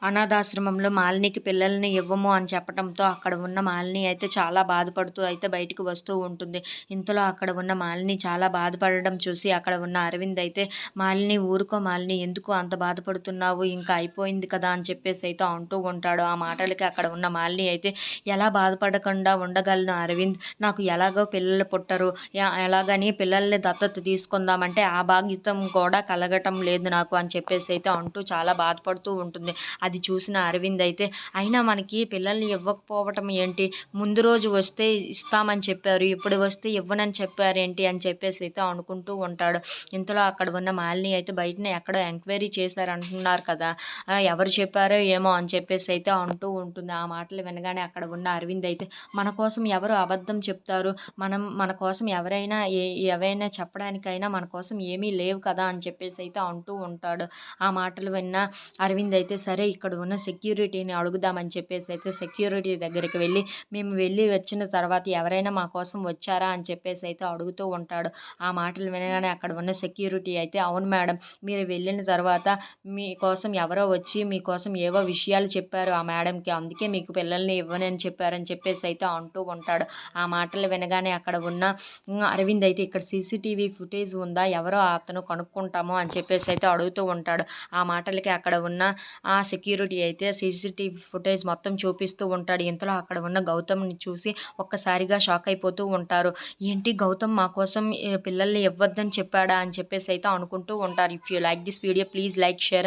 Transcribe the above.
అనాథాశ్రమంలో మాలినికి పిల్లల్ని ఇవ్వము అని చెప్పడంతో అక్కడ ఉన్న మాలిని అయితే చాలా బాధపడుతూ అయితే బయటికి వస్తూ ఉంటుంది. ఇంతలో అక్కడ ఉన్న మాలిని చాలా బాధపడడం చూసి అక్కడ ఉన్న అరవింద్ అయితే, "మాలిని ఊరుకో మాలిని, ఎందుకు అంత బాధపడుతున్నావు? ఇంకా అయిపోయింది కదా" అని చెప్పేసి అయితే అంటూ ఉంటాడు. ఆ మాటలకి అక్కడ ఉన్న మాలిని అయితే, "ఎలా బాధపడకుండా ఉండగలను అరవింద్? నాకు ఎలాగో పిల్లలు పుట్టరు. ఎలాగని పిల్లల్ని దత్తత తీసుకుందామంటే ఆ భాగ్యతం కూడా కలగటం లేదు నాకు" అని చెప్పేసి అయితే అంటూ చాలా బాధపడుతూ ఉంటుంది. అది చూసిన అరవింద్ అయితే, అయినా మనకి పిల్లల్ని ఇవ్వకపోవటం ఏంటి? ముందు రోజు వస్తే ఇస్తామని చెప్పారు. ఇప్పుడు వస్తే ఇవ్వనని చెప్పారేంటి? అని చెప్పేసి అయితే అనుకుంటూ ఉంటాడు. ఇంతలో అక్కడ ఉన్న మాలిని అయితే బయటనే ఎక్కడో ఎంక్వైరీ చేశారంటున్నారు కదా! ఎవరు చెప్పారో ఏమో అని చెప్పేసి అయితే అంటూ ఉంటుంది. ఆ మాటలు వినగానే అక్కడ ఉన్న అరవింద్ అయితే, మన కోసం ఎవరు అబద్ధం చెప్తారు? మన కోసం ఏవైనా చెప్పడానికైనా మన కోసం ఏమీ లేవు కదా! అని చెప్పేసి అయితే అంటూ ఉంటాడు. ఆ మాటలు విన్న అరవింద్ అయితే, సరే ఇక్కడ ఉన్న సెక్యూరిటీని అడుగుదామని చెప్పేసి అయితే సెక్యూరిటీ దగ్గరికి వెళ్ళి, మేము వెళ్ళి వచ్చిన తర్వాత ఎవరైనా మా కోసం వచ్చారా అని చెప్పేసి అయితే అడుగుతూ ఉంటాడు. ఆ మాటలు వినగానే అక్కడ ఉన్న సెక్యూరిటీ అయితే, అవును మేడం, మీరు వెళ్ళిన తర్వాత మీకోసం ఎవరో వచ్చి మీకోసం ఏవో విషయాలు చెప్పారు ఆ మేడంకి, అందుకే మీకు పిల్లల్ని ఇవ్వనని చెప్పారని చెప్పేసి అయితే అంటూ ఉంటాడు. ఆ మాటలు వినగానే అక్కడ ఉన్న అరవింద్ అయితే, ఇక్కడ సీసీటీవీ ఫుటేజ్ ఉందా, ఎవరో అతను కనుక్కుంటాము అని చెప్పేసి అయితే అడుగుతూ ఉంటాడు. ఆ మాటలకి అక్కడ ఉన్న ఆ సెక్యూరిటీ అయితే సీసీటీవీ ఫుటేజ్ మొత్తం చూపిస్తూ ఉంటాడు. ఇంతలో అక్కడ ఉన్న గౌతమ్‌ని చూసి ఒక్కసారిగా షాక్ అయిపోతూ ఉంటారు. ఏంటి గౌతమ్ మా కోసం పిల్లల్ని ఇవ్వద్దని చెప్పాడా అని చెప్పేసి అయితే అనుకుంటూ ఉంటారు. If you like this video please like, share and